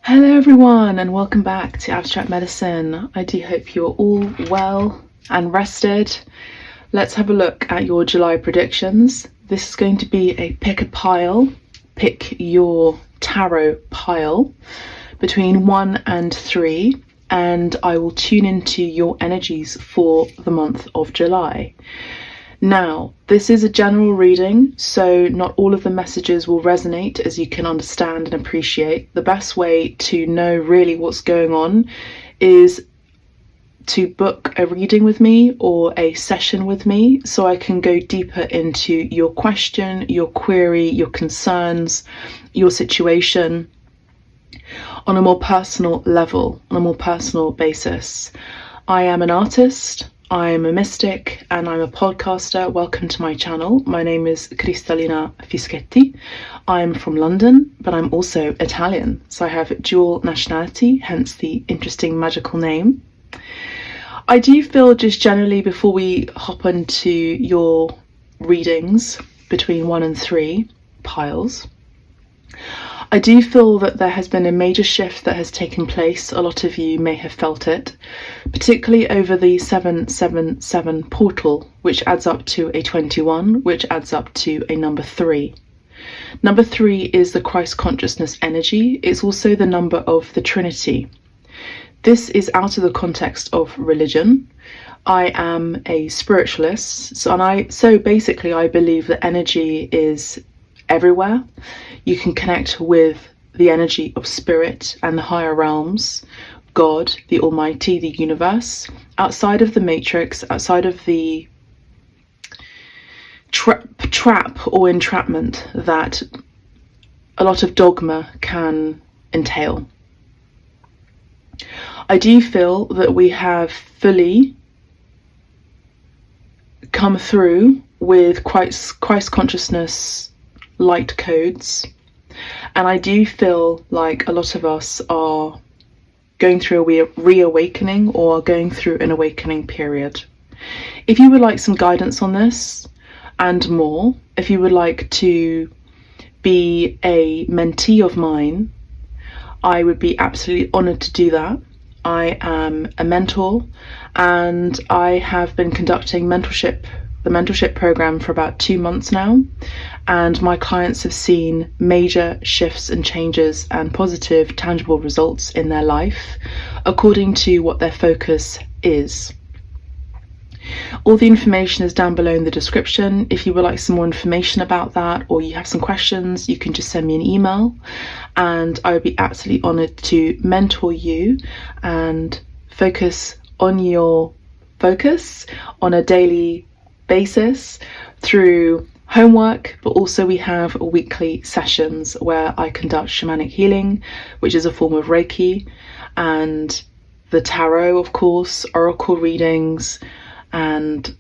Hello everyone and welcome back to Abstract Medicine. I do hope you're all well and rested. Let's have a look at your July predictions. This is going to be a pick a pile, pick your tarot pile between 1 and 3, and I will tune into your energies for the month of July. Now, this is a general reading, so not all of the messages will resonate, as you can understand and appreciate. The best way to know really what's going on is to book a reading with me or a session with me so I can go deeper into your question, your query, your concerns, your situation on a more personal level, on a more personal basis. I am an artist, I'm a mystic, and I'm a podcaster. Welcome to my channel. My name is Cristallina Fischetti. I'm from London, but I'm also Italian, so I have dual nationality, hence the interesting magical name. I do feel, just generally before we hop into your readings between 1 and 3 piles, I do feel that there has been a major shift that has taken place. A lot of you may have felt it, particularly over the 777 portal, which adds up to a 21, which adds up to a number 3. Number 3 is the Christ consciousness energy. It's also the number of the Trinity. This is out of the context of religion. I am a spiritualist, so basically I believe that energy is everywhere. You can connect with the energy of spirit and the higher realms, God, the Almighty, the universe, outside of the matrix, outside of the trap or entrapment that a lot of dogma can entail. I do feel that we have fully come through with Christ consciousness light codes, and I do feel like a lot of us are going through a reawakening or are going through an awakening period. If you would like some guidance on this and more, if you would like to be a mentee of mine, I would be absolutely honored to do that. I am a mentor and I have been conducting the mentorship program for about 2 months now, and my clients have seen major shifts and changes and positive, tangible results in their life according to what their focus is. All the information is down below in the description. If you would like some more information about that, or you have some questions, you can just send me an email and I would be absolutely honored to mentor you and focus on your focus on a daily basis through homework, but also we have weekly sessions where I conduct Shamanic Healing, which is a form of Reiki, and the tarot, of course, oracle readings, and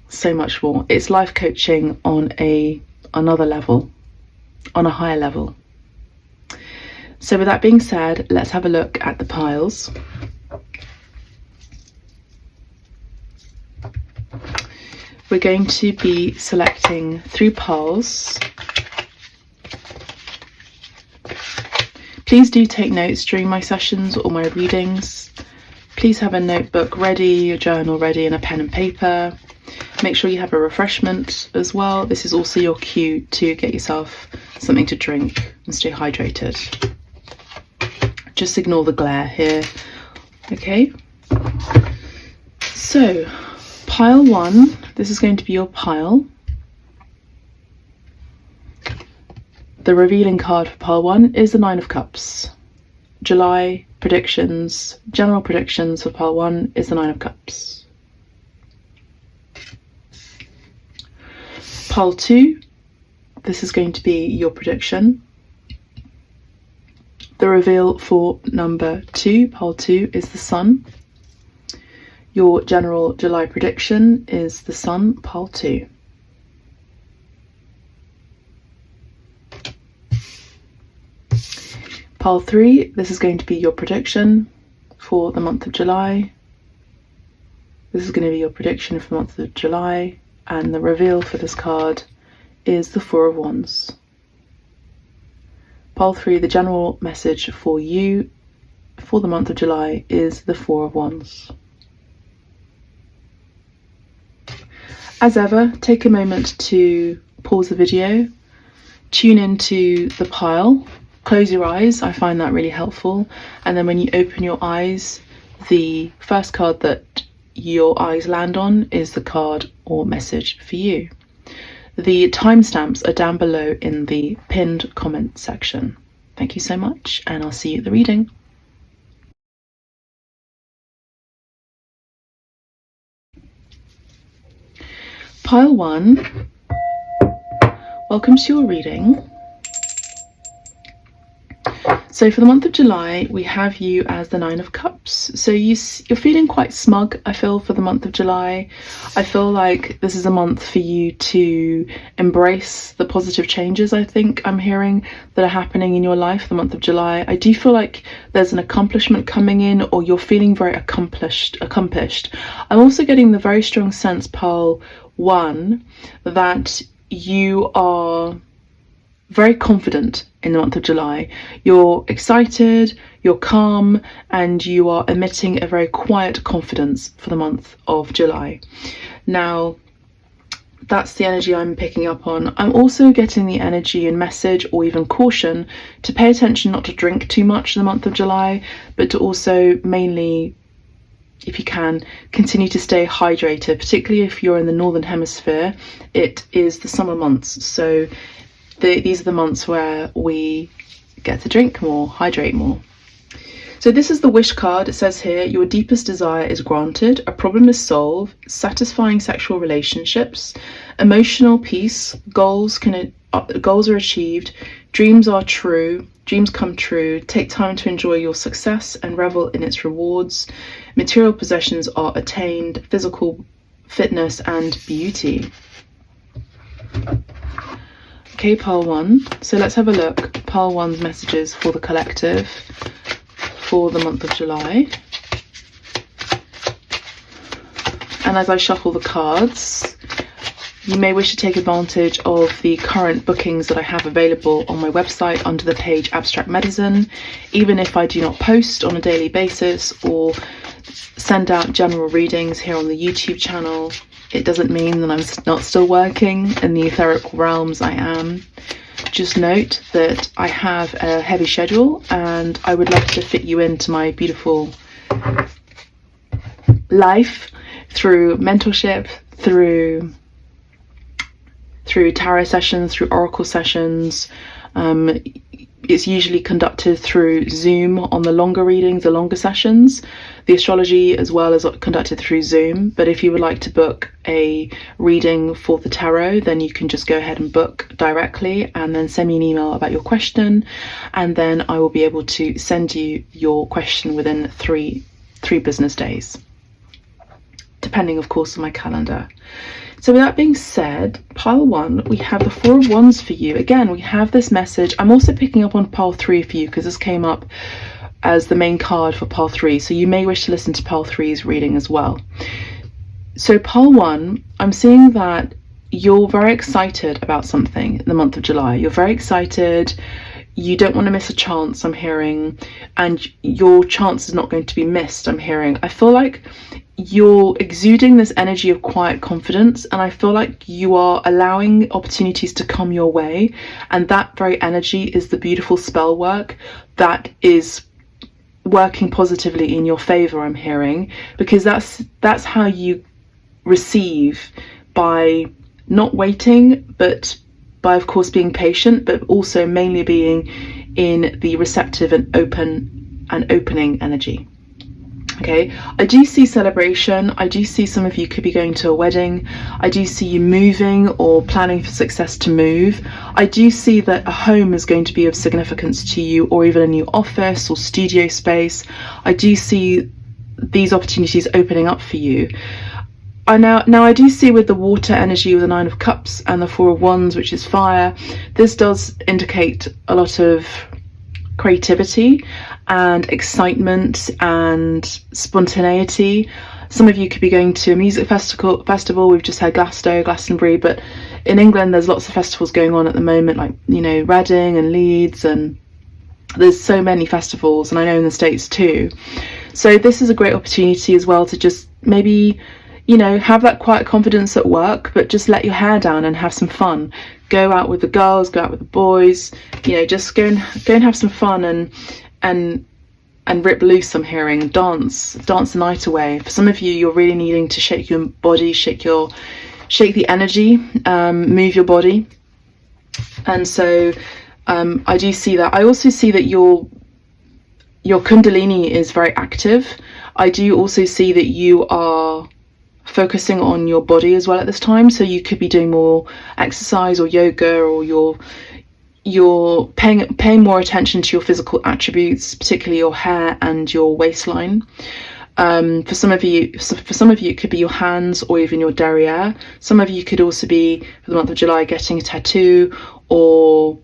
so much more. It's life coaching on another level, on a higher level. So with that being said, let's have a look at the piles. We're going to be selecting 3 piles. Please do take notes during my sessions or my readings. Please have a notebook ready, a journal ready, and a pen and paper. Make sure you have a refreshment as well. This is also your cue to get yourself something to drink and stay hydrated. Just ignore the glare here. Okay. So, pile 1, this is going to be your pile. The revealing card for pile 1 is the 9 of Cups. July predictions, general predictions for pile 1 is the 9 of Cups. Pile 2, this is going to be your prediction. The reveal for number 2, pile 2, is the Sun. Your general July prediction is the Sun, pile 2. Pile 3, this is going to be your prediction for the month of July. This is going to be your prediction for the month of July, and the reveal for this card is the 4 of Wands. Pile 3, the general message for you for the month of July is the Four of Wands. As ever, take a moment to pause the video, tune into the pile, close your eyes, I find that really helpful, and then when you open your eyes, the first card that your eyes land on is the card or message for you. The timestamps are down below in the pinned comment section. Thank you so much, and I'll see you at the reading. Pile 1, welcome to your reading. So for the month of July, we have you as the Nine of Cups. So you're feeling quite smug, I feel, for the month of July. I feel like this is a month for you to embrace the positive changes, I think I'm hearing, that are happening in your life the month of July. I do feel like there's an accomplishment coming in, or you're feeling very accomplished. I'm also getting the very strong sense, Pile 1, that you are very confident in the month of July. You're excited, you're calm, and you are emitting a very quiet confidence for the month of July. Now, that's the energy I'm picking up on. I'm also getting the energy and message, or even caution, to pay attention not to drink too much in the month of July, but to also mainly, if you can, continue to stay hydrated, particularly if you're in the Northern Hemisphere. It is the summer months, so these are the months where we get to drink more, hydrate more. So this is the wish card. It says here, your deepest desire is granted, a problem is solved, satisfying sexual relationships, emotional peace, goals are achieved, dreams are true, dreams come true, take time to enjoy your success and revel in its rewards, material possessions are attained, physical fitness and beauty. Okay, Pile 1, so let's have a look. Pile 1's messages for the collective for the month of July. And as I shuffle the cards, you may wish to take advantage of the current bookings that I have available on my website under the page Abstract Medicine. Even if I do not post on a daily basis or send out general readings here on the YouTube channel, it doesn't mean that I'm not still working in the etheric realms. I am. Just note that I have a heavy schedule and I would love to fit you into my beautiful life through mentorship, through tarot sessions, through oracle sessions. It's usually conducted through Zoom on the longer readings, the longer sessions. The astrology as well is conducted through Zoom, but if you would like to book a reading for the tarot, then you can just go ahead and book directly and then send me an email about your question, and then I will be able to send you your question within three business days, depending of course on my calendar. So with that being said, Pile 1, we have the Four of Wands for you. Again, we have this message. I'm also picking up on Pile 3 for you because this came up as the main card for Pile 3. So you may wish to listen to Pile 3's reading as well. So Pile 1, I'm seeing that you're very excited about something in the month of July. You're very excited. You don't want to miss a chance, I'm hearing. And your chance is not going to be missed, I'm hearing. I feel like you're exuding this energy of quiet confidence, and I feel like you are allowing opportunities to come your way, and that very energy is the beautiful spell work that is working positively in your favor, I'm hearing, because that's how you receive, by not waiting, but by of course being patient, but also mainly being in the receptive and opening energy. Okay, I do see celebration. I do see some of you could be going to a wedding. I do see you moving or planning for success to move. I do see that a home is going to be of significance to you, or even a new office or studio space. I do see these opportunities opening up for you. Now I do see with the water energy with the Nine of Cups and the Four of Wands, which is fire, this does indicate a lot of creativity and excitement and spontaneity. Some of you could be going to a music festival. We've just had Glastonbury, but in England there's lots of festivals going on at the moment, like, you know, Reading and Leeds and There's so many festivals, and I know in the States too. So this is a great opportunity as well to just maybe, you know, have that quiet confidence at work, but just let your hair down and have some fun. Go out with the girls, go out with the boys, you know, just go and have some fun and rip loose. I'm hearing dance the night away. For some of you, you're really needing to shake your body, shake the energy, move your body. And so I do see that. I also see that your Kundalini is very active. I do also see that you are focusing on your body as well at this time. So you could be doing more exercise or yoga, or you're paying more attention to your physical attributes, particularly your hair and your waistline. For some of you, it could be your hands or even your derriere. Some of you could also be, for the month of July, getting a tattoo or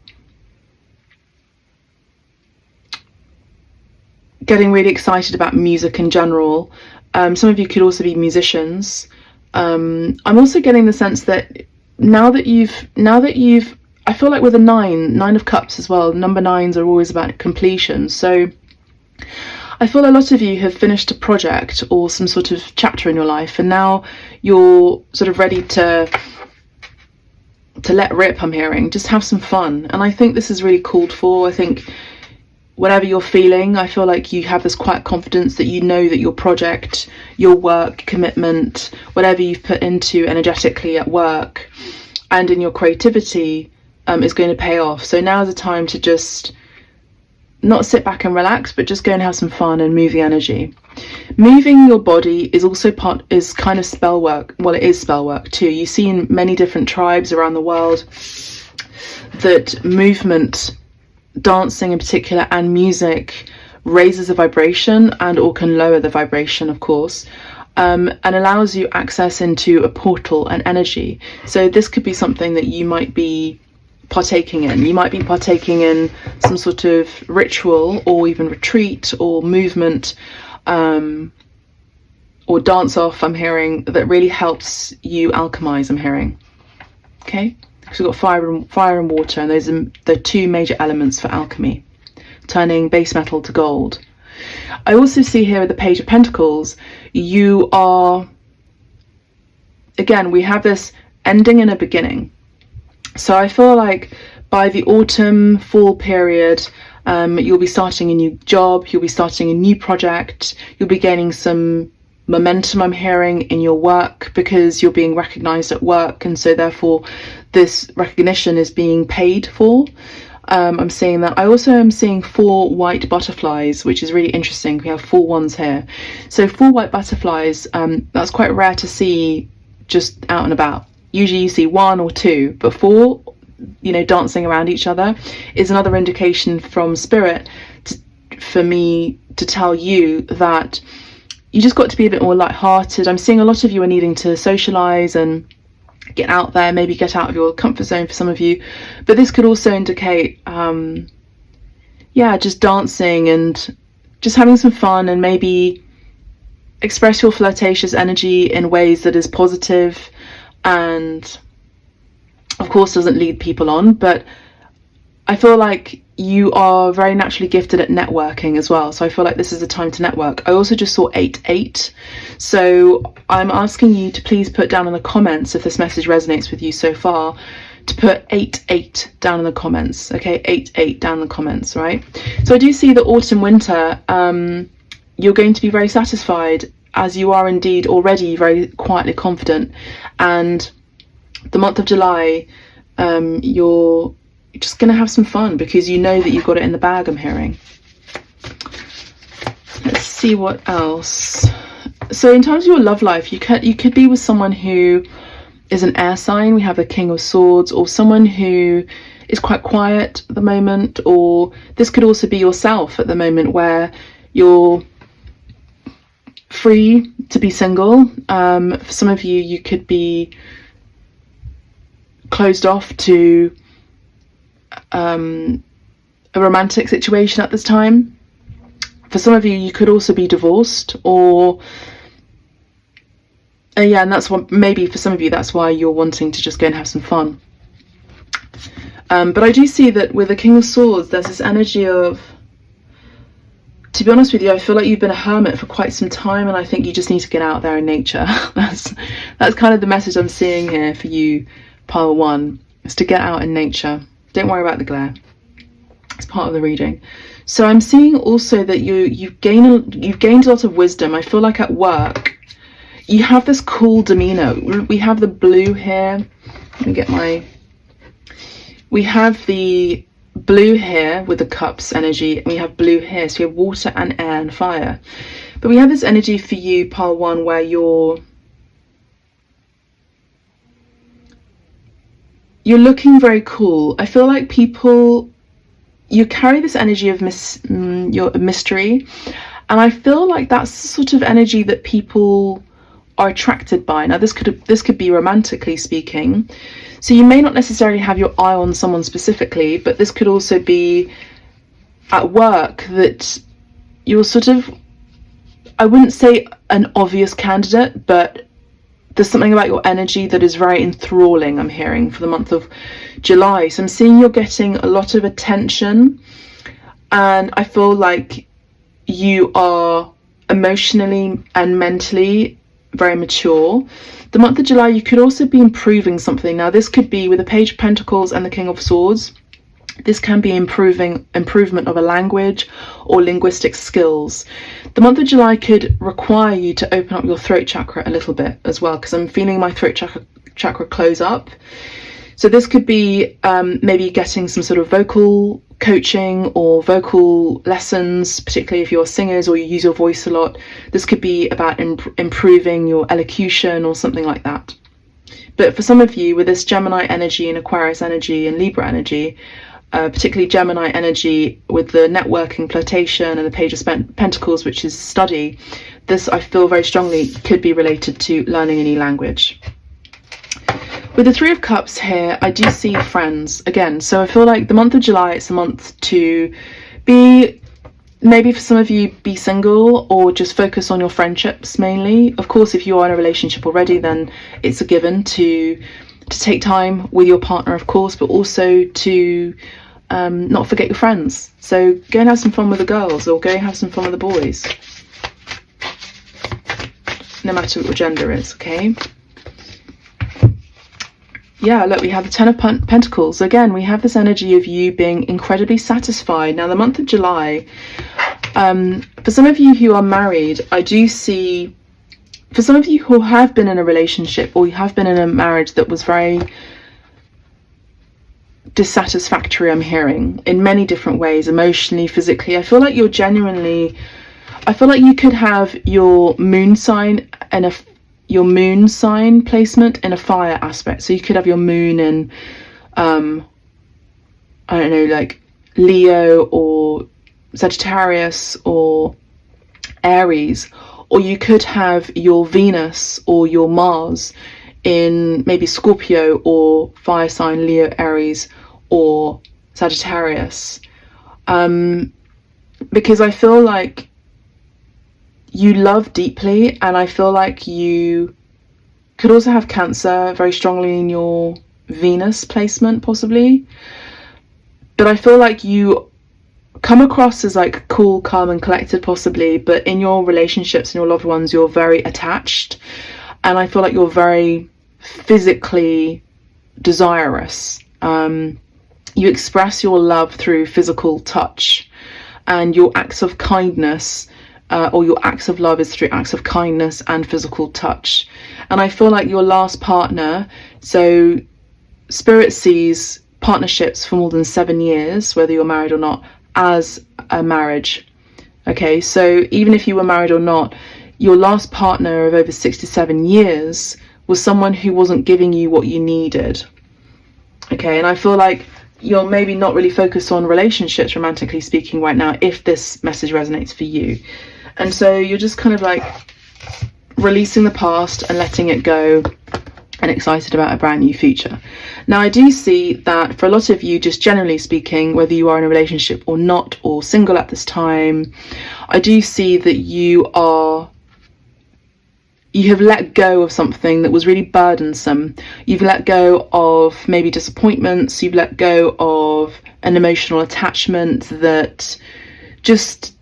getting really excited about music in general. Some of you could also be musicians. I'm also getting the sense that now that you've, I feel like with a nine of cups as well, number 9s are always about completion. So I feel a lot of you have finished a project or some sort of chapter in your life, and now you're sort of ready to let rip, I'm hearing. Just have some fun. And I think this is really called for. I think whatever you're feeling, I feel like you have this quiet confidence that you know that your project, your work, commitment, whatever you've put into energetically at work and in your creativity is going to pay off. So now's the time to just not sit back and relax, but just go and have some fun and move the energy. Moving your body is also is kind of spell work. Well, it is spell work too. You see in many different tribes around the world that movement, dancing in particular, and music raises the vibration and or can lower the vibration, of course, and allows you access into a portal and energy. So this could be something that you might be partaking in. You might be partaking in some sort of ritual or even retreat or movement or dance off, I'm hearing, that really helps you alchemize, I'm hearing. Okay, because we've got fire and water, and those are the two major elements for alchemy, turning base metal to gold. I also see here with the Page of Pentacles, you are, again, we have this ending and a beginning. So I feel like by the autumn, fall period, you'll be starting a new job, you'll be starting a new project, you'll be gaining some momentum, I'm hearing, in your work, because you're being recognized at work, and so therefore this recognition is being paid for. I'm seeing that. I also am seeing 4 white butterflies, which is really interesting. We have 4 ones here. So 4 white butterflies, that's quite rare to see just out and about. Usually you see 1 or 2, but 4, you know, dancing around each other is another indication from spirit for me to tell you that you just got to be a bit more lighthearted. I'm seeing a lot of you are needing to socialize and get out there, maybe get out of your comfort zone for some of you, but this could also indicate just dancing and just having some fun, and maybe express your flirtatious energy in ways that is positive and of course doesn't lead people on. But I feel like you are very naturally gifted at networking as well, so I feel like this is a time to network. I also just saw 88, so I'm asking you to please put down in the comments, if this message resonates with you so far, to put 88 down in the comments. Okay, 88 down in the comments, right? So I do see that autumn winter, you're going to be very satisfied, as you are indeed already very quietly confident, and the month of July, you're just going to have some fun because you know that you've got it in the bag, I'm hearing. Let's see what else. So in terms of your love life, you could be with someone who is an air sign. We have the King of Swords, or someone who is quite quiet at the moment, or this could also be yourself at the moment, where you're free to be single. For some of you, you could be closed off to a romantic situation at this time. For some of you, you could also be divorced, or and that's what, maybe for some of you, that's why you're wanting to just go and have some fun. But I do see that with the King of Swords, there's this energy of to be honest with you, I feel like you've been a hermit for quite some time, and I think you just need to get out there in nature. That's kind of the message I'm seeing here for you, pile 1, is to get out in nature. Don't worry about the glare. It's part of the reading. So I'm seeing also that you've gained a lot of wisdom. I feel like at work you have this cool demeanor. We have the blue here. Let me get my... We have the blue here with the cups energy, and we have blue here. So we have water and air and fire. But we have this energy for you, pile 1, where you're looking very cool. I feel like you carry this energy of mystery, and I feel like that's the sort of energy that people are attracted by. Now this could be romantically speaking, so you may not necessarily have your eye on someone specifically, but this could also be at work, that you're sort of, I wouldn't say an obvious candidate, but there's something about your energy that is very enthralling, I'm hearing, for the month of July. So I'm seeing you're getting a lot of attention, and I feel like you are emotionally and mentally very mature. The month of July, you could also be improving something. Now this could be with the Page of Pentacles and the King of Swords. This can be improvement of a language or linguistic skills. The month of July could require you to open up your throat chakra a little bit as well, because I'm feeling my throat chakra close up. So this could be maybe getting some sort of vocal coaching or vocal lessons, particularly if you're singers or you use your voice a lot. This could be about improving your elocution or something like that. But for some of you, with this Gemini energy and Aquarius energy and Libra energy, particularly Gemini energy with the networking, flirtation, and the Page of Pentacles, which is study, this I feel very strongly could be related to learning a new language. With the Three of Cups here, I do see friends again. So I feel like the month of July, it's a month to be, maybe for some of you, be single or just focus on your friendships mainly. Of course, if you are in a relationship already, then it's a given to take time with your partner, of course, but also to not forget your friends. So go and have some fun with the girls, or go and have some fun with the boys, no matter what your gender is, okay? Yeah, look, we have the Ten of Pentacles. Again, we have this energy of you being incredibly satisfied. Now, the month of July, for some of you who are married, I do see, for some of you who have been in a relationship or you have been in a marriage that was very dissatisfactory, I'm hearing, in many different ways, emotionally, physically. I feel like you're genuinely, I feel like you could have your moon sign and your moon sign placement in a fire aspect. So you could have your moon in I don't know, like Leo or Sagittarius or Aries, or you could have your Venus or your Mars in maybe Scorpio or fire sign Leo, Aries or Sagittarius, because I feel like you love deeply, and I feel like you could also have Cancer very strongly in your Venus placement, possibly. But I feel like you come across as like cool, calm and collected, possibly, but in your relationships and your loved ones, you're very attached, and I feel like you're very physically desirous. You express your love through physical touch, and your acts of kindness or your acts of love is through acts of kindness and physical touch. And I feel like your last partner, so Spirit sees partnerships for more than 7 years, whether you're married or not, as a marriage. Okay, so even if you were married or not, your last partner of over 6 to 7 years was someone who wasn't giving you what you needed. Okay, and I feel like you're maybe not really focused on relationships, romantically speaking, right now, if this message resonates for you. And so you're just kind of like releasing the past and letting it go, and excited about a brand new future. Now, I do see that for a lot of you, just generally speaking, whether you are in a relationship or not, or single at this time, I do see that you have let go of something that was really burdensome. You've let go of maybe disappointments. You've let go of an emotional attachment that just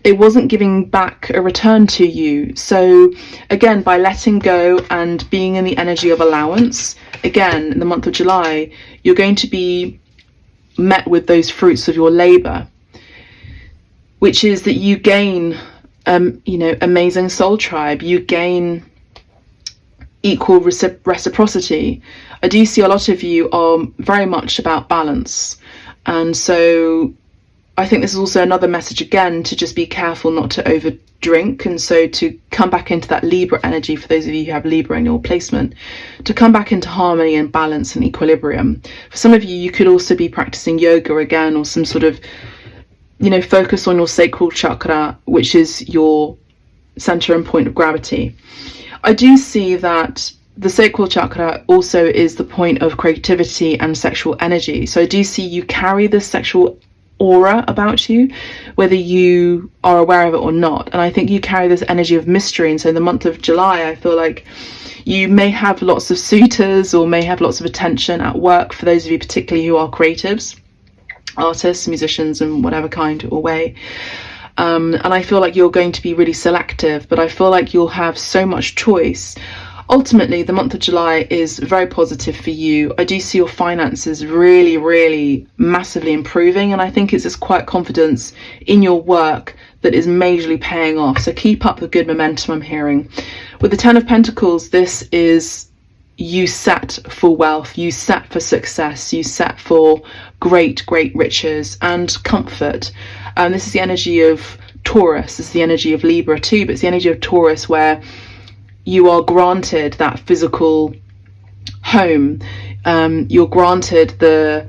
it wasn't giving back a return to you. So again, by letting go and being in the energy of allowance, again, in the month of July, you're going to be met with those fruits of your labor, which is that you gain, amazing soul tribe, you gain equal reciprocity. I do see a lot of you are very much about balance. And so I think this is also another message, again, to just be careful not to overdrink, and so to come back into that Libra energy, for those of you who have Libra in your placement, to come back into harmony and balance and equilibrium. For some of you, you could also be practicing yoga again, or some sort of, focus on your sacral chakra, which is your center and point of gravity. I do see that the sacral chakra also is the point of creativity and sexual energy. So I do see you carry this sexual aura about you, whether you are aware of it or not. And I think you carry this energy of mystery. And so in the month of July, I feel like you may have lots of suitors or may have lots of attention at work, for those of you particularly who are creatives, artists, musicians, in whatever kind or way. And I feel like you're going to be really selective, but I feel like you'll have so much choice. Ultimately, the month of July is very positive for you. I do see your finances really, really massively improving, and I think it's this quiet confidence in your work that is majorly paying off. So keep up the good momentum, I'm hearing. With the Ten of Pentacles, this is you set for wealth, you set for success, you set for great, great riches and comfort. And this is the energy of Taurus, this is the energy of Libra too, but it's the energy of Taurus where you are granted that physical home. You're granted the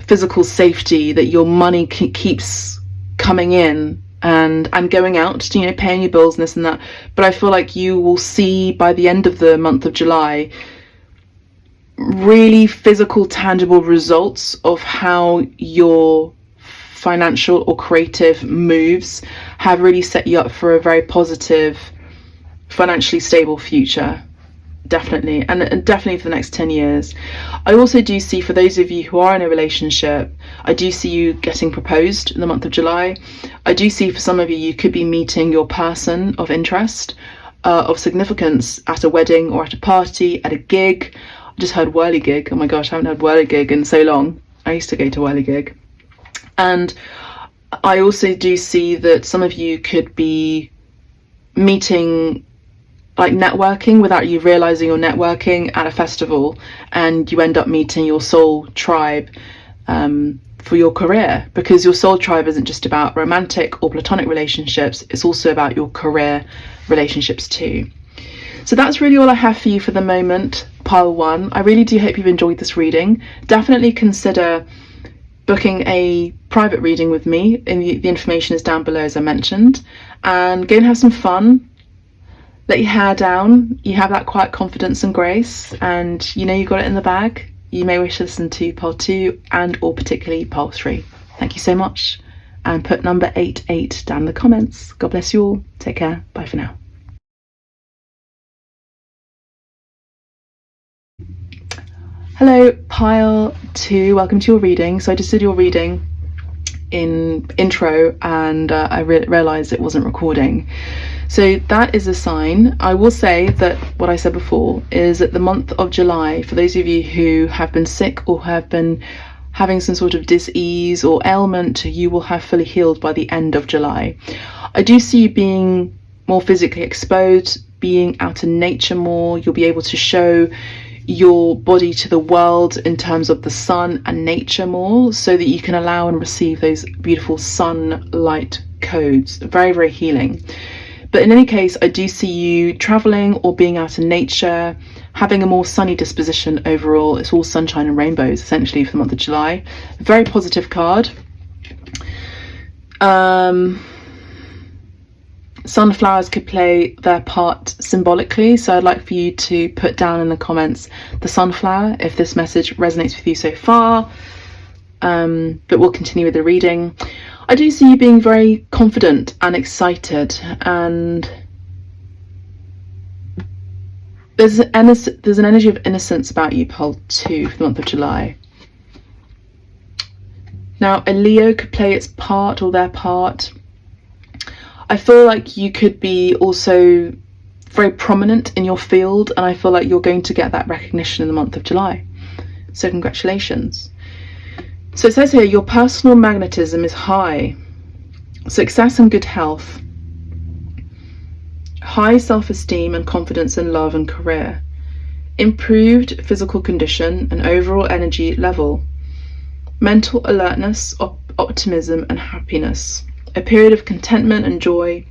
physical safety that your money keeps coming in and going out, paying your bills and this and that. But I feel like you will see by the end of the month of July really physical, tangible results of how your financial or creative moves have really set you up for a very positive, financially stable future. Definitely, and definitely for the next 10 years. I also do see, for those of you who are in a relationship, I do see you getting proposed in the month of July. I do see for some of you, you could be meeting your person of interest, of significance, at a wedding or at a party, at a gig. I just heard whirligig. Oh my gosh, I haven't heard whirligig in so long. I used to go to whirligig. And I also do see that some of you could be meeting, like networking without you realizing you're networking at a festival, and you end up meeting your soul tribe for your career, because your soul tribe isn't just about romantic or platonic relationships, it's also about your career relationships too. So that's really all I have for you for the moment, pile one. I really do hope you've enjoyed this reading. Definitely consider booking a private reading with me, and the information is down below as I mentioned, and go and have some fun. Let your hair down, you have that quiet confidence and grace, and you got it in the bag. You may wish to listen to pile 2 and or particularly pile 3. Thank you so much, and put number 88 down in the comments. God bless you all. Take care. Bye for now. Hello, pile 2. Welcome to your reading. So I just did your reading in intro, and I realized it wasn't recording. So that is a sign. I will say that what I said before is that the month of July, for those of you who have been sick or have been having some sort of dis-ease or ailment, you will have fully healed by the end of July. I do see you being more physically exposed, being out in nature more. You'll be able to show your body to the world in terms of the sun and nature more, so that you can allow and receive those beautiful sunlight codes. Very, very healing. But in any case, I do see you traveling or being out in nature, having a more sunny disposition overall. It's all sunshine and rainbows essentially for the month of July. Very positive card. Sunflowers could play their part symbolically, so I'd like for you to put down in the comments the sunflower if this message resonates with you so far. But we'll continue with the reading. I do see you being very confident and excited, and there's an energy of innocence about you, pile 2, for the month of July. Now, a Leo could play its part or their part. I feel like you could be also very prominent in your field, and I feel like you're going to get that recognition in the month of July. So congratulations. So it says here, your personal magnetism is high. Success and good health. High self-esteem and confidence in love and career. Improved physical condition and overall energy level. Mental alertness, optimism and happiness. A period of contentment and joy.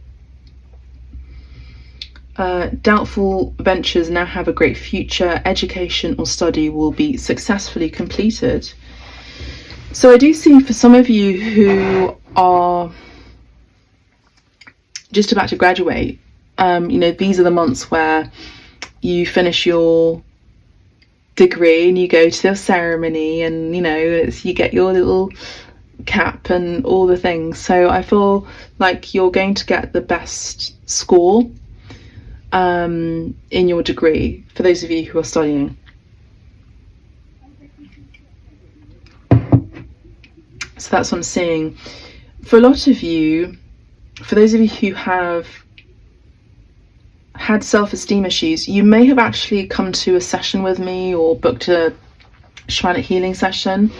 Doubtful ventures now have a great future. Education or study will be successfully completed. So I do see for some of you who are just about to graduate, these are the months where you finish your degree and you go to the ceremony, and you get your little cap and all the things. So I feel like you're going to get the best score in your degree for those of you who are studying. So that's what I'm seeing. For a lot of you, for those of you who have had self-esteem issues, you may have actually come to a session with me or booked a Shamanic Healing session,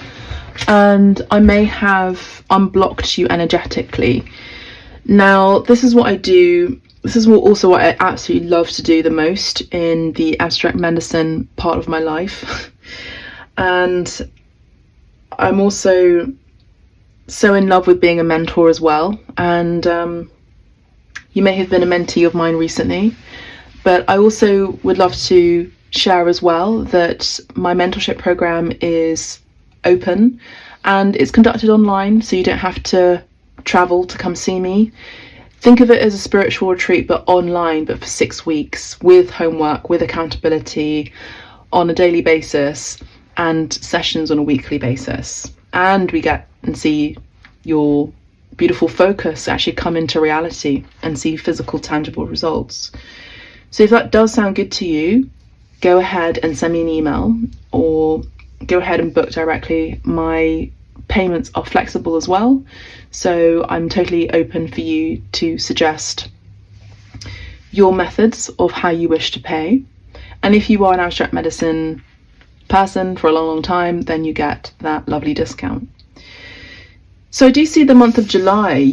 and I may have unblocked you energetically. Now, this is what I do. This is also what I absolutely love to do the most in the abstract medicine part of my life. And I'm also so in love with being a mentor as well. And you may have been a mentee of mine recently, but I also would love to share as well that my mentorship program is open and it's conducted online, so you don't have to travel to come see me. Think of it as a spiritual retreat, but online, but for 6 weeks, with homework, with accountability on a daily basis, and sessions on a weekly basis. And we get and see your beautiful focus actually come into reality and see physical, tangible results. So if that does sound good to you, go ahead and send me an email, or go ahead and book directly. My payments are flexible as well, so I'm totally open for you to suggest your methods of how you wish to pay. And if you are an abstract medicine person for a long time, then you get that lovely discount. So I do see the month of July,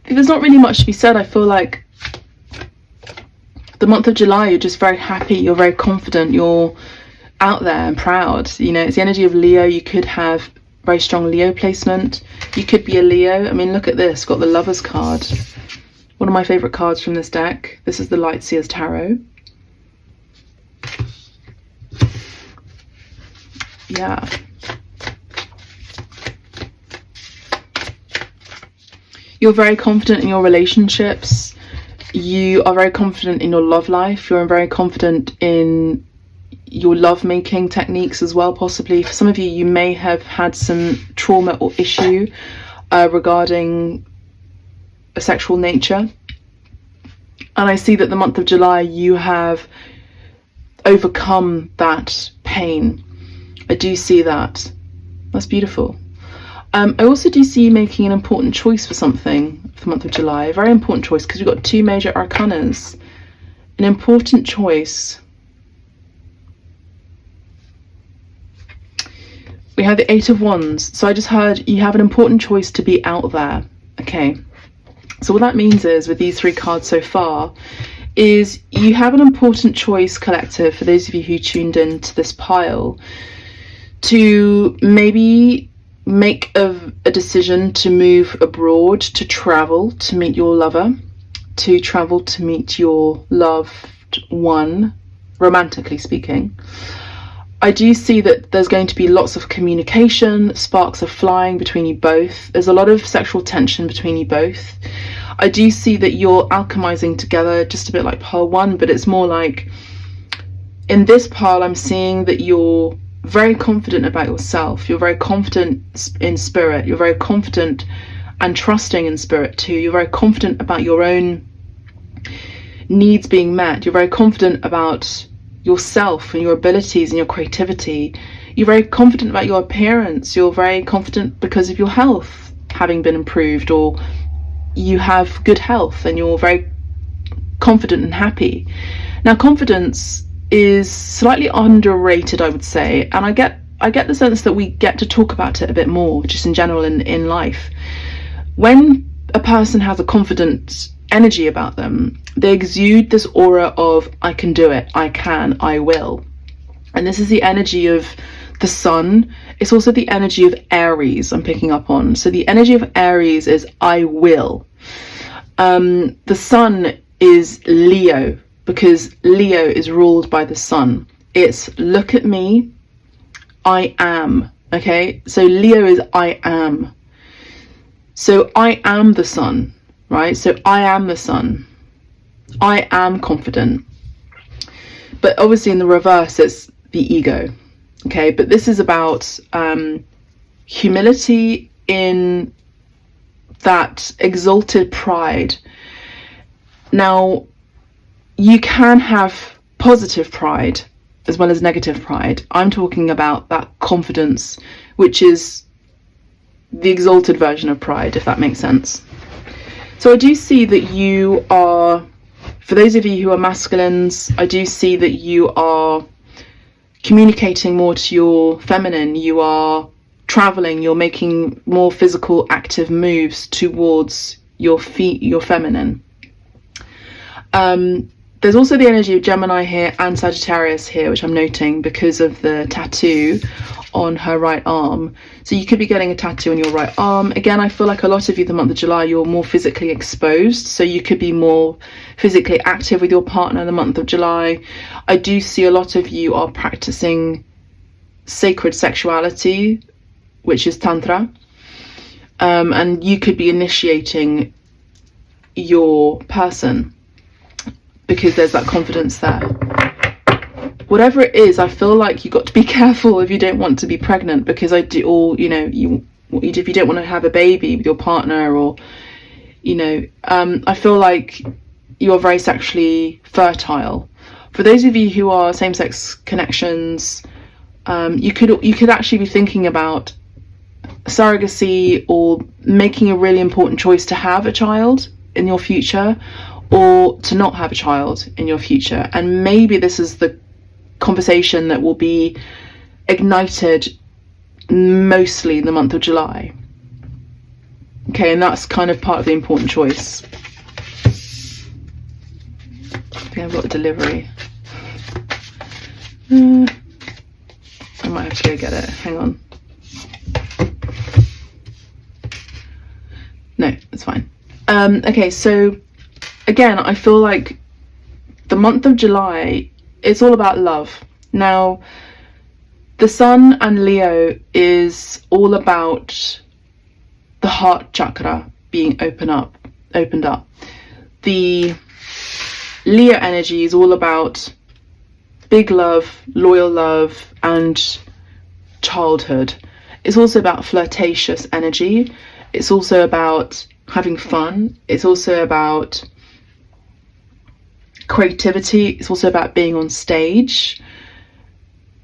there's not really much to be said. I feel like the month of July, you're just very happy, you're very confident, you're out there and proud. It's the energy of Leo. You could have very strong Leo placement. You could be a Leo. I mean, look at this, got the Lovers card. One of my favorite cards from this deck. This is the Light Seers Tarot. Yeah. You're very confident in your relationships. You are very confident in your love life. You're very confident in your love-making techniques as well, possibly. For some of you, you may have had some trauma or issue regarding a sexual nature. And I see that the month of July, you have overcome that pain. I do see that. That's beautiful. I also do see you making an important choice for something for the month of July. A very important choice, because we've got 2 major arcanas. An important choice. We have the 8 of Wands. So I just heard you have an important choice to be out there. Okay. So what that means is, with these 3 cards so far, is you have an important choice, collective, for those of you who tuned into this pile, to maybe make a decision to move abroad, to travel to meet your lover, to travel to meet your loved one, romantically speaking. I do see that there's going to be lots of communication, sparks are flying between you both. There's a lot of sexual tension between you both. I do see that you're alchemizing together, just a bit like pile 1, but it's more like, in this pile, I'm seeing that you're very confident about yourself. You're very confident in spirit. You're very confident and trusting in spirit too. You're very confident about your own needs being met. You're very confident about yourself and your abilities and your creativity. You're very confident about your appearance. You're very confident because of your health. having been improved, or you have good health and you're very confident and happy. Now, confidence is slightly underrated, I would say, and I get the sense that we get to talk about it a bit more just in general in life. When a person has a confident energy about them, they exude this aura of I can do it, I can, I will. And this is the energy of the sun. It's also the energy of Aries I'm picking up on. So the energy of Aries is I will. The sun is Leo, because Leo is ruled by the sun. It's look at me, I am. Okay, so Leo is I am. So I am the sun, right? So I am the sun. I am confident. But obviously in the reverse, it's the ego. Okay, but this is about humility in that exalted pride. Now, you can have positive pride as well as negative pride. I'm talking about that confidence, which is the exalted version of pride, if that makes sense. So I do see that you are, for those of you who are masculines, I do see that you are communicating more to your feminine. You are traveling, you're making more physical active moves towards your feet, your feminine. There's also the energy of Gemini here and Sagittarius here, which I'm noting because of the tattoo on her right arm. So you could be getting a tattoo on your right arm. Again, I feel like a lot of you the month of July, you're more physically exposed, so you could be more physically active with your partner in the month of July. I do see a lot of you are practicing sacred sexuality, which is Tantra, and you could be initiating your person because there's that confidence there. Whatever it is, I feel like you got to be careful if you don't want to be pregnant, because if you don't want to have a baby with your partner, or I feel like you're very sexually fertile. For those of you who are same-sex connections, you could actually be thinking about surrogacy or making a really important choice to have a child in your future, or to not have a child in your future. And maybe this is the conversation that will be ignited mostly in the month of July. Okay, and that's kind of part of the important choice. I think I've got a delivery. I might have to go get it. Hang on. No, it's fine. Okay, so again, I feel like the month of July, it's all about love. Now, the sun and Leo is all about the heart chakra being opened up. The Leo energy is all about big love, loyal love, and childhood. It's also about flirtatious energy. It's also about having fun. It's also about creativity. It's also about being on stage.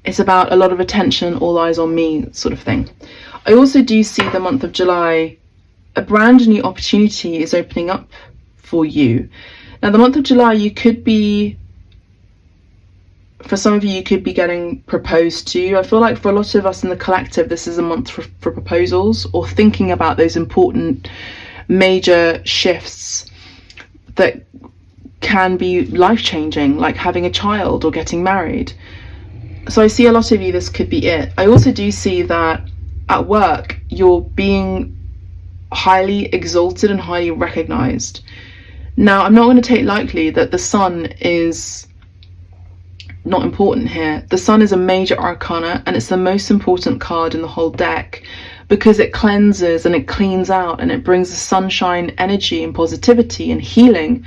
It's about a lot of attention, all eyes on me sort of thing. I also do see the month of July, a brand new opportunity is opening up for you. Now, the month of July, for some of you, you could be getting proposed to. I feel like for a lot of us in the collective, this is a month for proposals, or thinking about those important major shifts that can be life-changing, like having a child or getting married. So I see a lot of you, this could be it. I also do see that at work, you're being highly exalted and highly recognized. Now, I'm not going to take lightly that the sun is not important here. The sun is a major arcana, and it's the most important card in the whole deck, because it cleanses and it cleans out, and it brings the sunshine energy and positivity and healing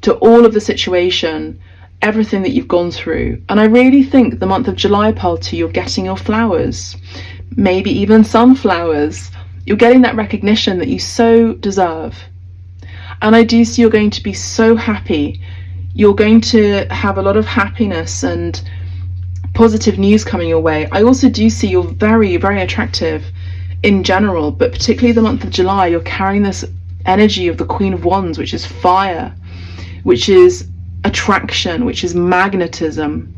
to all of the situation, everything that you've gone through. And I really think the month of July, Palti, you're getting your flowers, maybe even sunflowers. You're getting that recognition that you so deserve. And I do see you're going to be so happy. You're going to have a lot of happiness and positive news coming your way. I also do see you're very, very attractive in general, but particularly the month of July, you're carrying this energy of the Queen of Wands, which is fire, which is attraction, which is magnetism,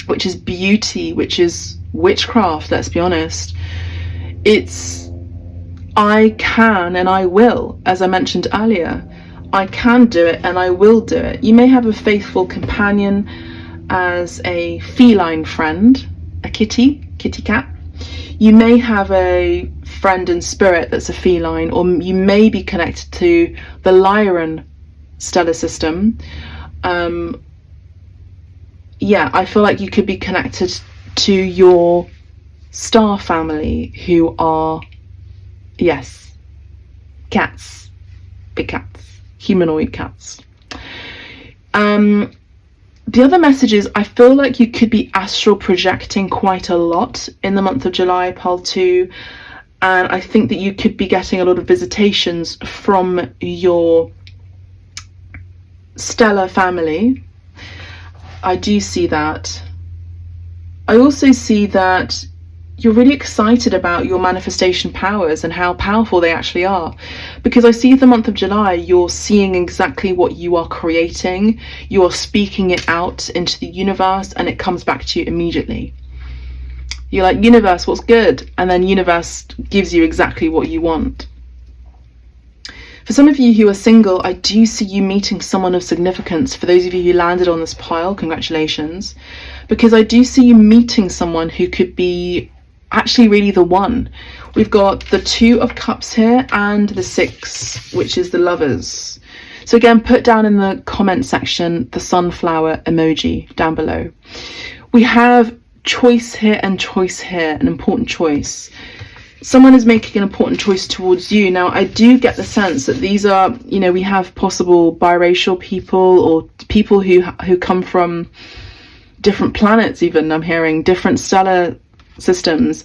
which is beauty, which is witchcraft, let's be honest. It's I can and I will, as I mentioned earlier. I can do it and I will do it. You may have a faithful companion as a feline friend, a kitty cat. You may have a friend in spirit that's a feline, or you may be connected to the Lyran stellar system. Yeah, I feel like you could be connected to your star family, who are, yes, cats, big cats, humanoid cats. The other message is, I feel like you could be astral projecting quite a lot in the month of July, Pile 2, and I think that you could be getting a lot of visitations from your stellar family. I do see that. I also see that you're really excited about your manifestation powers and how powerful they actually are, because I see the month of July, you're seeing exactly what you are creating, you are speaking it out into the universe, and it comes back to you immediately. You're like, universe, what's good? And then universe gives you exactly what you want. For some of you who are single, I do see you meeting someone of significance. For those of you who landed on this pile, congratulations, because I do see you meeting someone who could be actually really the one. We've got the 2 of Cups here and the 6, which is the Lovers. So again, put down in the comment section the sunflower emoji down below. We have choice here and choice here, an important choice. Someone is making an important choice towards you. Now, I do get the sense that these are, you know, we have possible biracial people, or people who come from different planets even, I'm hearing, different stellar systems,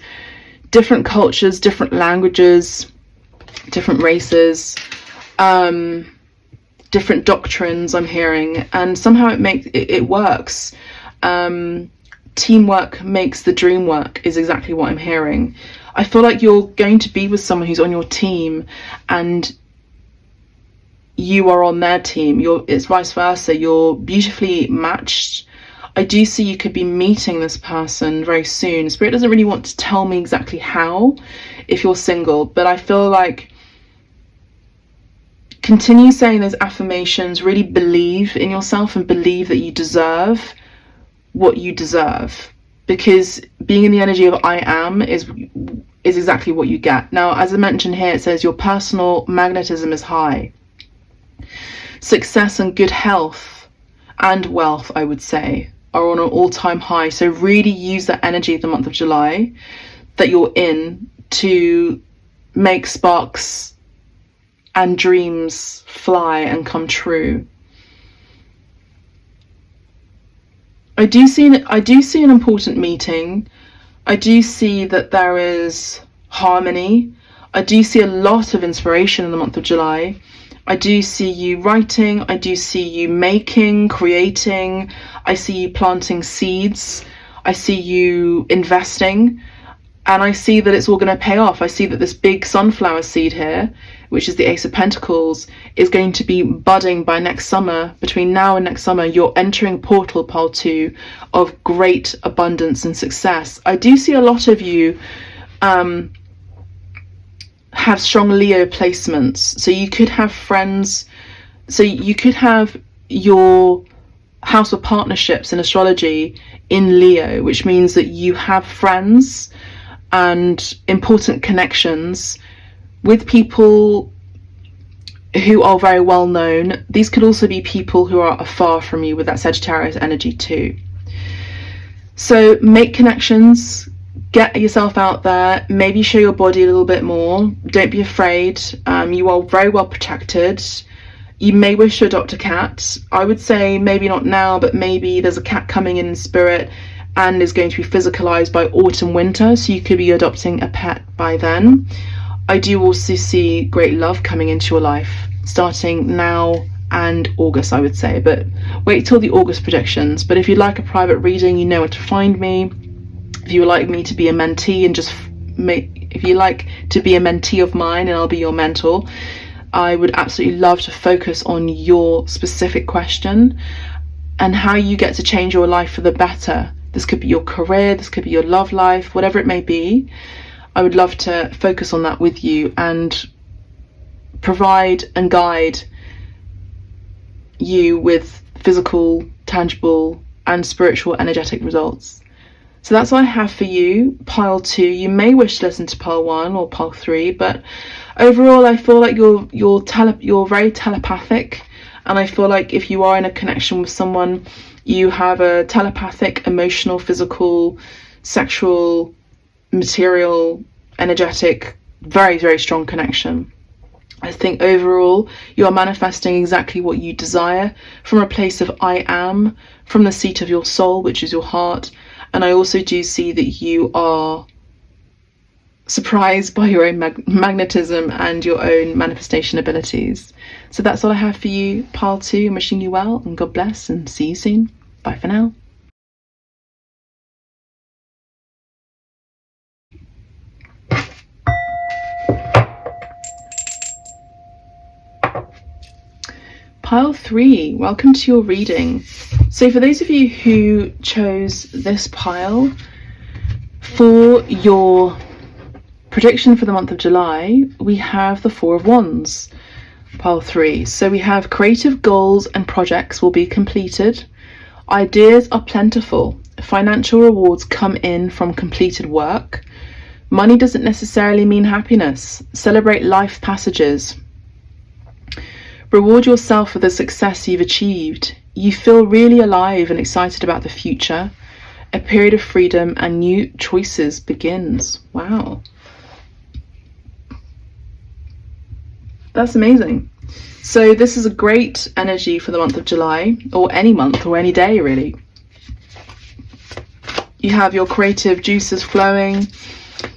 different cultures, different languages, different races, different doctrines, I'm hearing, and somehow it works. Teamwork makes the dream work is exactly what I'm hearing. I feel like you're going to be with someone who's on your team and you are on their team. It's vice versa. You're beautifully matched. I do see you could be meeting this person very soon. Spirit doesn't really want to tell me exactly how if you're single, but I feel like continue saying those affirmations, really believe in yourself and believe that you deserve what you deserve, because being in the energy of I am is exactly what you get. Now, as I mentioned here, it says your personal magnetism is high. Success and good health and wealth, I would say, are on an all-time high. So really use that energy of the month of July that you're in to make sparks and dreams fly and come true. I do see an important meeting. I do see that there is harmony. I do see a lot of inspiration in the month of July. I do see you writing, I do see you making, creating, I see you planting seeds, I see you investing, and I see that it's all going to pay off. I see that this big sunflower seed here, which is the Ace of Pentacles, is going to be budding by next summer. Between now and next summer, you're entering portal, Pile 2, of great abundance and success. I do see a lot of you have strong Leo placements, so you could have friends, so you could have your house of partnerships in astrology in Leo, which means that you have friends and important connections with people who are very well known. These could also be people who are afar from you with that Sagittarius energy too. So make connections, get yourself out there, maybe show your body a little bit more. Don't be afraid. You are very well protected. You may wish to adopt a cat. I would say maybe not now, but maybe there's a cat coming in spirit and is going to be physicalized by autumn, winter, so you could be adopting a pet by then. I do also see great love coming into your life starting now and August, I would say, but wait till the August predictions. But if you'd like a private reading, you know where to find me. If you would like me to be a mentee and just If you like to be a mentee of mine and I'll be your mentor, I would absolutely love to focus on your specific question and how you get to change your life for the better. This could be your career, this could be your love life, whatever it may be. I would love to focus on that with you and provide and guide you with physical, tangible, and spiritual energetic results. So that's what I have for you, pile 2. You may wish to listen to pile 1 or pile 3, but overall I feel like you're very telepathic, and I feel like if you are in a connection with someone, you have a telepathic, emotional, physical, sexual, material, energetic, very, very strong connection. I think overall you are manifesting exactly what you desire from a place of I am, from the seat of your soul, which is your heart. And I also do see that you are surprised by your own magnetism and your own manifestation abilities. So that's all I have for you, pile 2. I'm wishing you well, and God bless, and see you soon. Bye for now. Pile 3, welcome to your reading. So for those of you who chose this pile for your prediction for the month of July, we have the 4 of Wands, pile 3. So we have creative goals and projects will be completed. Ideas are plentiful. Financial rewards come in from completed work. Money doesn't necessarily mean happiness. Celebrate life passages. Reward yourself for the success you've achieved. You feel really alive and excited about the future. A period of freedom and new choices begins. Wow. That's amazing. So this is a great energy for the month of July, or any month, or any day really. You have your creative juices flowing.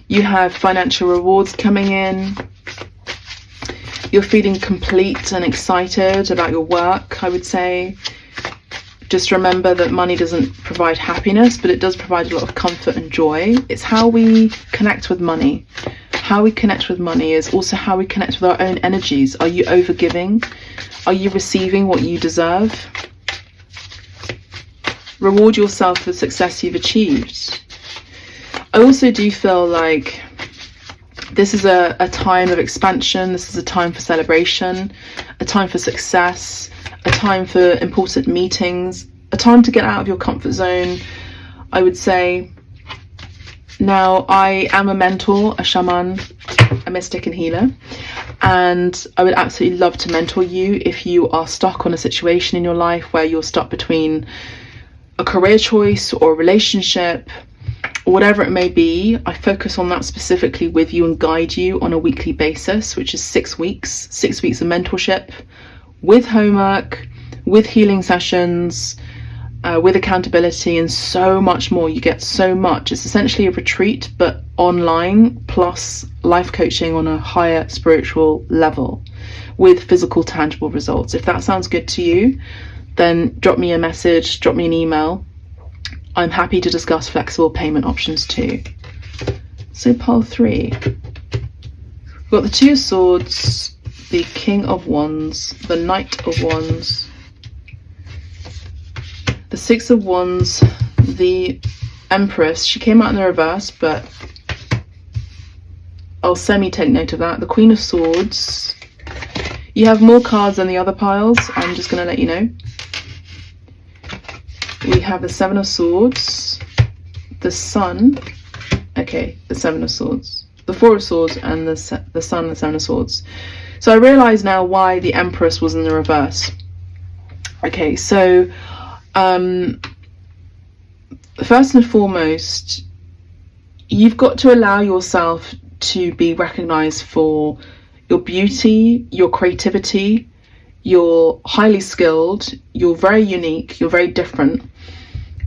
You have financial rewards coming in. You're feeling complete and excited about your work, I would say. Just remember that money doesn't provide happiness, but it does provide a lot of comfort and joy. It's how we connect with money. How we connect with money is also how we connect with our own energies. Are you overgiving? Are you receiving what you deserve? Reward yourself for the success you've achieved. I also do feel like this is a time of expansion. This is a time for celebration, a time for success, a time for important meetings, a time to get out of your comfort zone, I would say. Now, I am a mentor, a shaman, a mystic and healer, and I would absolutely love to mentor you if you are stuck on a situation in your life where you're stuck between a career choice or a relationship, whatever it may be. I focus on that specifically with you and guide you on a weekly basis, which is 6 weeks of mentorship, with homework, with healing sessions, with accountability, and so much more. You get so much. It's essentially a retreat, but online, plus life coaching on a higher spiritual level with physical, tangible results. If that sounds good to you, then drop me a message, drop me an email. I'm happy to discuss flexible payment options too. So pile 3. We've got the 2 of Swords, the King of Wands, the Knight of Wands, the 6 of Wands, the Empress. She came out in the reverse, but I'll semi-take note of that. The Queen of Swords. You have more cards than the other piles. I'm just going to let you know. We have the 7 of Swords, the Sun, okay, the 7 of Swords, the 4 of Swords, and the Sun, the 7 of Swords. So I realise now why the Empress was in the reverse. Okay, so first and foremost, you've got to allow yourself to be recognised for your beauty, your creativity. You're highly skilled, you're very unique, you're very different,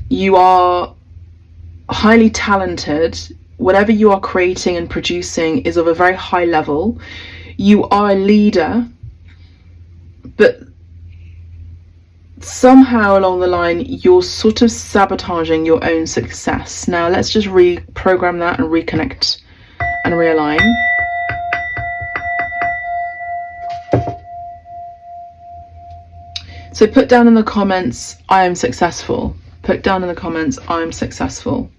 you are highly talented. Whatever you are creating and producing is of a very high level. You are a leader, but somehow along the line you're sort of sabotaging your own success. Now let's just reprogram that and reconnect and realign. So put down in the comments, I am successful. Put down in the comments, I'm successful.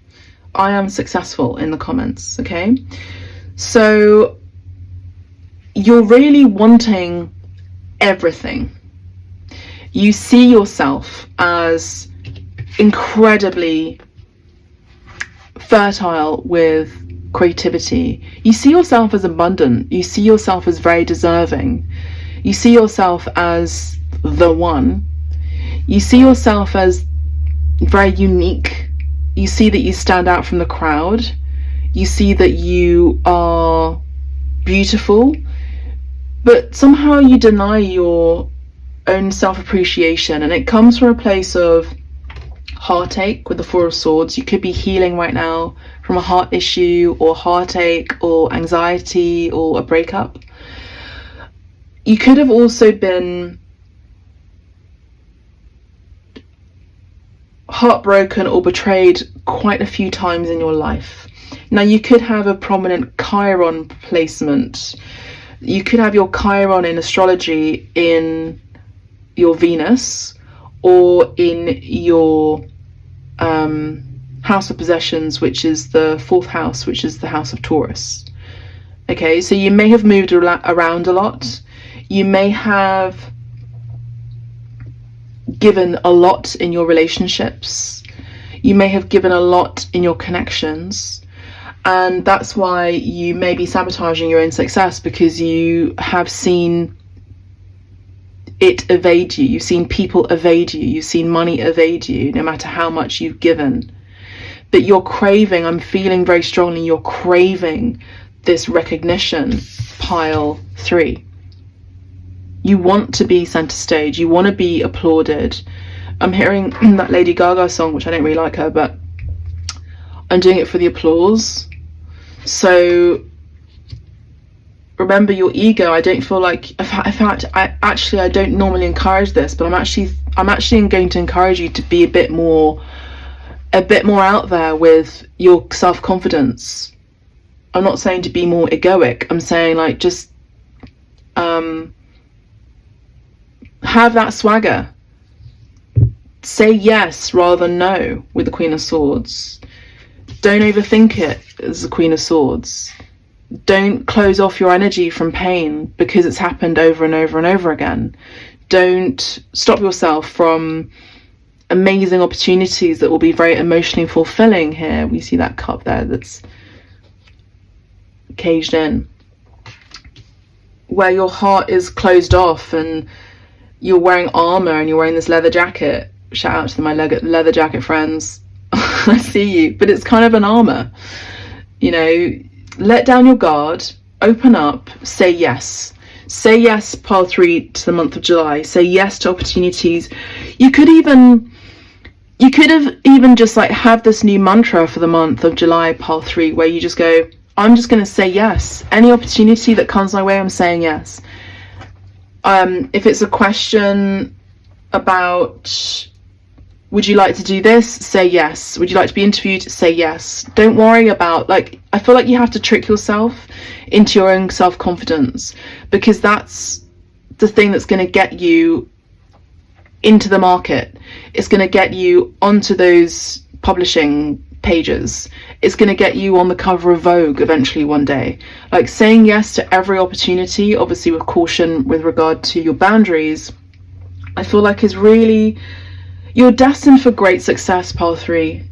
I am successful in the comments, okay? So you're really wanting everything. You see yourself as incredibly fertile with creativity. You see yourself as abundant. You see yourself as very deserving. You see yourself as the one. You see yourself as very unique. You see that you stand out from the crowd. You see that you are beautiful, but somehow you deny your own self-appreciation, and it comes from a place of heartache with the Four of Swords. You could be healing right now from a heart issue or heartache or anxiety or a breakup. You could have also been heartbroken or betrayed quite a few times in your life. Now you could have a prominent Chiron placement. You could have your Chiron in astrology in your Venus or in your house of possessions, which is the 4th house, which is the house of Taurus. Okay, so you may have moved around a lot. You may have given a lot in your relationships. You may have given a lot in your connections, and that's why you may be sabotaging your own success, because you have seen it evade you. You've seen people evade you. You've seen money evade you, no matter how much you've given. But you're craving, I'm feeling very strongly, you're craving this recognition, pile 3. You want to be center stage. You want to be applauded. I'm hearing that Lady Gaga song, which I don't really like her, but I'm doing it for the applause. So remember your ego. I don't feel like, in fact, I don't normally encourage this, but I'm actually going to encourage you to be a bit more out there with your self-confidence. I'm not saying to be more egoic. I'm saying like just have that swagger. Say yes rather than no with the Queen of Swords. Don't overthink it as the Queen of Swords. Don't close off your energy from pain because it's happened over and over and over again. Don't stop yourself from amazing opportunities that will be very emotionally fulfilling here. We see that cup there that's caged in, where your heart is closed off and you're wearing armor and you're wearing this leather jacket. Shout out to my leather jacket friends. I see you, but it's kind of an armor. You know, let down your guard, open up, say yes. Say yes, pile 3, to the month of July. Say yes to opportunities. You could have even just like have this new mantra for the month of July, pile 3, where you just go, I'm just going to say yes. Any opportunity that comes my way, I'm saying yes. If it's a question about, would you like to do this? Say yes. Would you like to be interviewed? Say yes. Don't worry about, like, I feel like you have to trick yourself into your own self-confidence, because that's the thing that's going to get you into the market. It's going to get you onto those publishing pages. It's going to get you on the cover of Vogue eventually one day. Like, saying yes to every opportunity, obviously with caution with regard to your boundaries, I feel like is really, you're destined for great success, pile 3.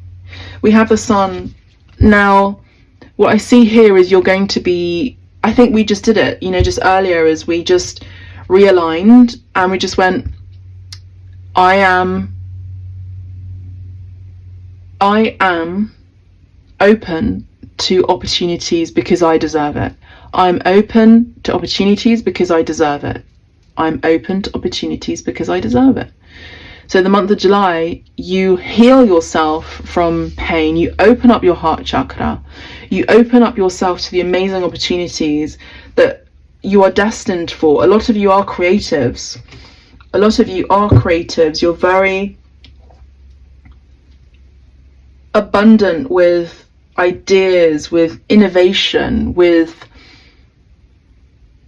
We have the Sun. Now, what I see here is you're going to be, I think we just did it, you know, just earlier, as we just realigned and we just went, I am open to opportunities because I deserve it. I'm open to opportunities because I deserve it. I'm open to opportunities because I deserve it. So the month of July, you heal yourself from pain. You open up your heart chakra. You open up yourself to the amazing opportunities that you are destined for. A lot of you are creatives. You're very abundant with ideas, with innovation, with,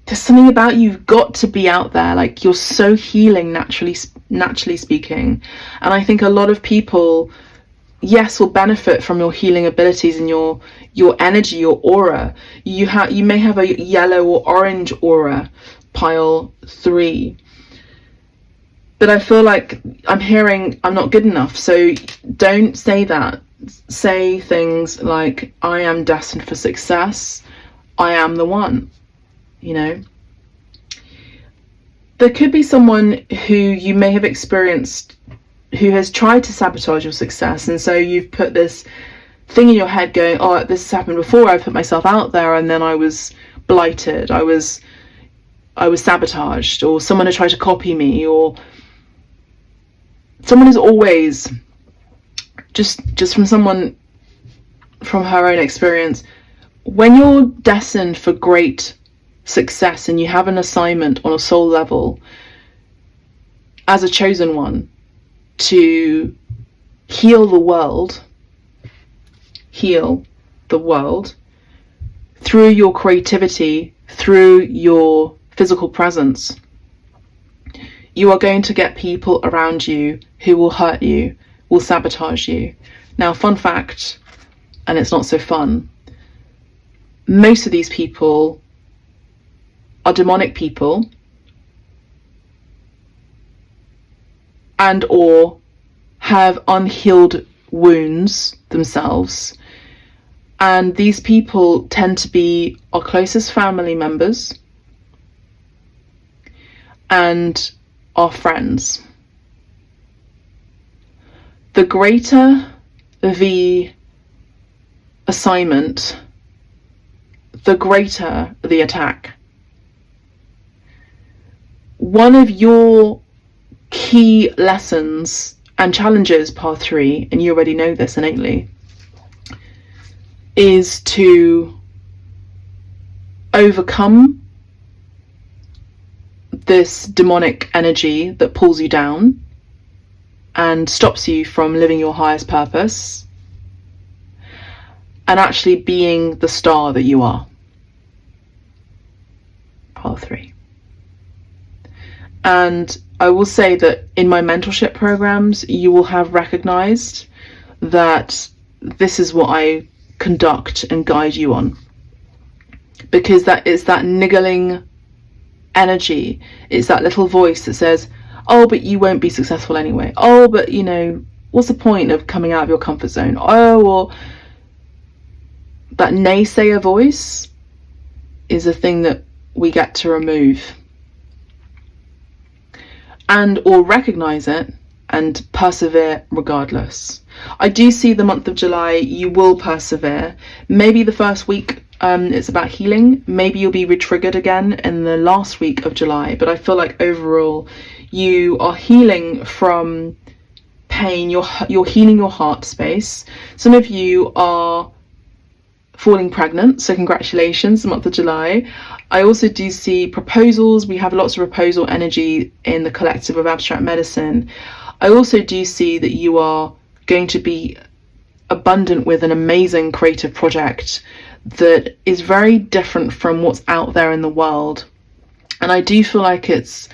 there's something about you've got to be out there. Like, you're so healing naturally speaking. And I think a lot of people, yes, will benefit from your healing abilities and your energy, your aura. You may have a yellow or orange aura, pile 3. But I feel like I'm hearing I'm not good enough. So don't say that. Say things like, I am destined for success. I am the one. You know, there could be someone who you may have experienced who has tried to sabotage your success, and so you've put this thing in your head going, oh, this has happened before, I put myself out there and then I was blighted, I was sabotaged, or someone had tried to copy me, or someone is always, just from someone, from her own experience, when you're destined for great success and you have an assignment on a soul level as a chosen one to heal the world through your creativity, through your physical presence, you are going to get people around you who will hurt you, will sabotage you. Now, fun fact, and it's not so fun, most of these people are demonic people and or have unhealed wounds themselves, and these people tend to be our closest family members and our friends. The greater the assignment, the greater the attack. One of your key lessons and challenges, part 3, and you already know this innately, is to overcome this demonic energy that pulls you down and stops you from living your highest purpose and actually being the star that you are. Part 3. And I will say that in my mentorship programs, you will have recognized that this is what I conduct and guide you on, because that is that niggling energy. It's that little voice that says, oh, but you won't be successful anyway. Oh, but you know, what's the point of coming out of your comfort zone? Oh, or that naysayer voice is a thing that we get to remove and or recognize it and persevere regardless. I do see the month of July you will persevere. Maybe the first week it's about healing, maybe you'll be re-triggered again in the last week of July, but I feel like overall you are healing from pain, you're healing your heart space. Some of you are falling pregnant, so congratulations, the month of July. I also do see proposals. We have lots of proposal energy in the collective of abstract medicine. I also do see that you are going to be abundant with an amazing creative project that is very different from what's out there in the world, and I do feel like it's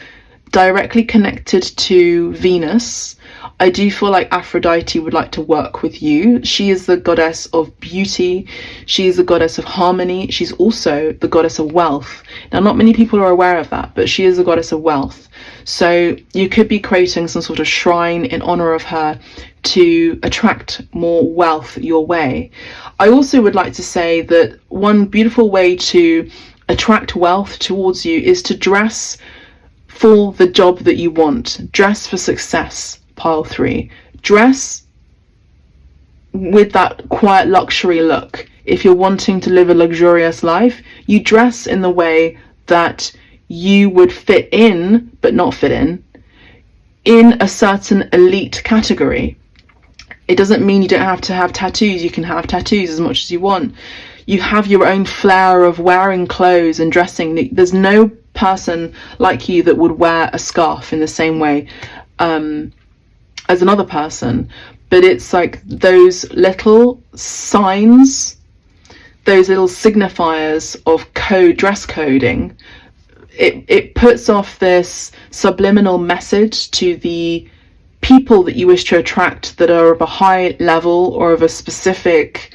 directly connected to Venus. I do feel like Aphrodite would like to work with you. She is the goddess of beauty. She is the goddess of harmony. She's also the goddess of wealth. Now, not many people are aware of that, but she is the goddess of wealth. So you could be creating some sort of shrine in honor of her to attract more wealth your way. I also would like to say that one beautiful way to attract wealth towards you is to dress for the job that you want. Dress for success. Pile 3. Dress with that quiet luxury look. If you're wanting to live a luxurious life, you dress in the way that you would fit in, but not fit in a certain elite category. It doesn't mean you don't have to have tattoos. You can have tattoos as much as you want. You have your own flair of wearing clothes and dressing. There's no person like you that would wear a scarf in the same way as another person, but it's like those little signs, those little signifiers of dress coding. It puts off this subliminal message to the people that you wish to attract that are of a high level or of a specific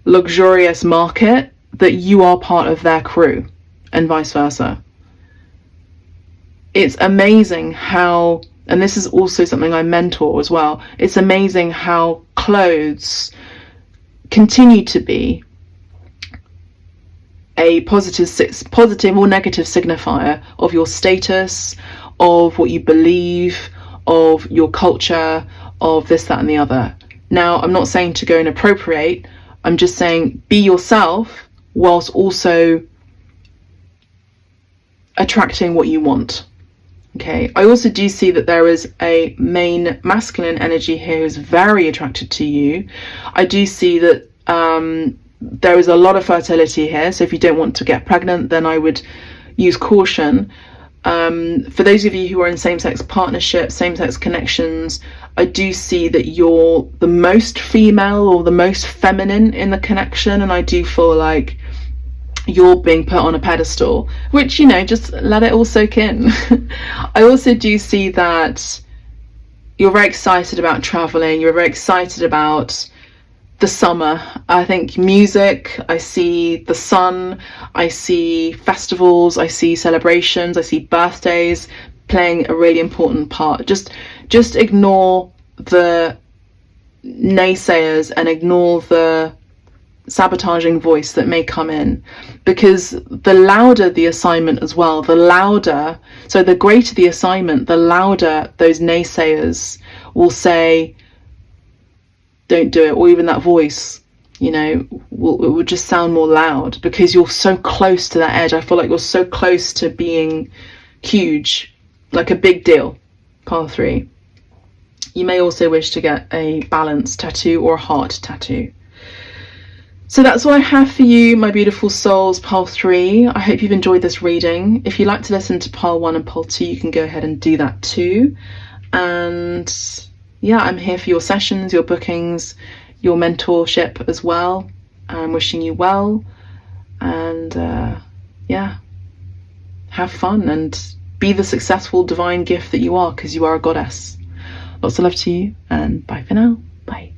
luxurious market, that you are part of their crew, and vice versa. It's amazing how, and this is also something I mentor as well, it's amazing how clothes continue to be a positive or negative signifier of your status, of what you believe, of your culture, of this, that and the other. Now, I'm not saying to go and appropriate, I'm just saying be yourself whilst also attracting what you want. Okay, I also do see that there is a main masculine energy here who's very attracted to you. I do see that there is a lot of fertility here, so if you don't want to get pregnant, then I would use caution. For those of you who are in same-sex partnerships, same-sex connections, I do see that you're the most female or the most feminine in the connection, and I do feel like you're being put on a pedestal, which, you know, just let it all soak in. I also do see that you're very excited about traveling, you're very excited about the summer. I think music, I see the sun, I see festivals, I see celebrations, I see birthdays playing a really important part. Just ignore the naysayers and ignore the sabotaging voice that may come in, because the louder the assignment as well, the greater the assignment, the louder those naysayers will say don't do it, or even that voice, you know, it would just sound more loud, because you're so close to that edge. I feel like you're so close to being huge, like a big deal. Pile 3. You may also wish to get a balance tattoo or a heart tattoo. So that's what I have for you, my beautiful souls, pile 3. I hope you've enjoyed this reading. If you'd like to listen to pile 1 and pile 2, you can go ahead and do that too. And yeah, I'm here for your sessions, your bookings, your mentorship as well. I'm wishing you well, and yeah, have fun and be the successful divine gift that you are, because you are a goddess. Lots of love to you, and bye for now. Bye.